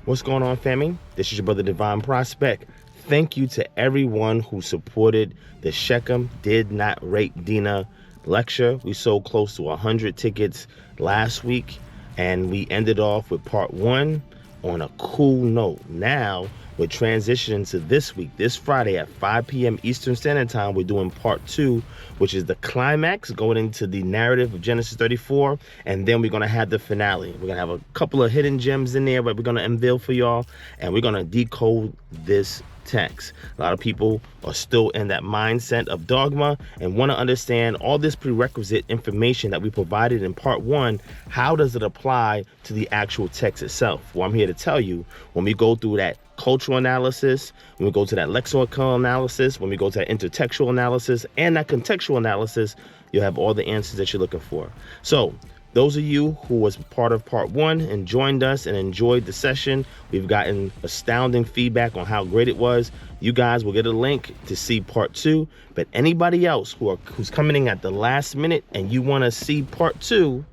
What's going on, family? This is your brother DivineProspect. Thank you to everyone who supported the Shechem Did Not Rape Dinah lecture. We sold close to 100 tickets last week, and we ended off with part 1 on a cool note. Now we're transitioning to this week, this Friday at 5 p.m. Eastern Standard Time. We're doing part 2, which is the climax, going into the narrative of Genesis 34, and then we're going to have the finale. We're going to have a couple of hidden gems in there, but we're going to unveil for y'all, and we're going to decode this text. A lot of people are still in that mindset of dogma and want to understand all this prerequisite information that we provided in part 1. How does it apply to the actual text itself? Well, I'm here to tell you, when we go through that cultural analysis, when we go to that lexical analysis, when we go to that intertextual analysis and that contextual analysis, you'll have all the answers that you're looking for. So those of you who was part of part 1 and joined us and enjoyed the session, we've gotten astounding feedback on how great it was. You guys will get a link to see part 2, but anybody else who's coming in at the last minute and you want to see part 2,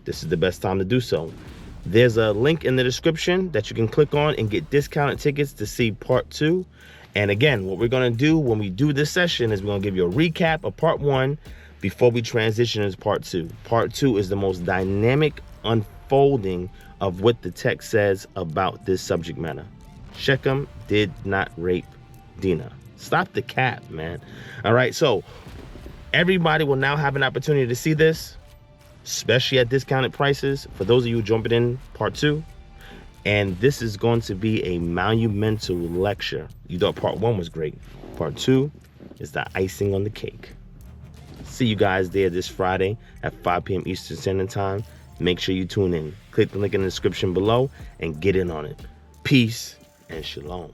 this is the best time to do so. There's a link in the description that you can click on and get discounted tickets to see part 2. And again, what we're going to do when we do this session is we're going to give you a recap of part 1 before we transition into part 2. Part 2 is the most dynamic unfolding of what the text says about this subject matter. Shechem did not rape Dinah. Stop the cap, man. All right, so everybody will now have an opportunity to see this, especially at discounted prices for those of you jumping in part 2. And this is going to be a monumental lecture. You thought part 1 was great. Part 2 is the icing on the cake. See you guys there this Friday at 5 p.m. Eastern Standard Time. Make sure you tune in. Click the link in the description below and get in on it. Peace and shalom.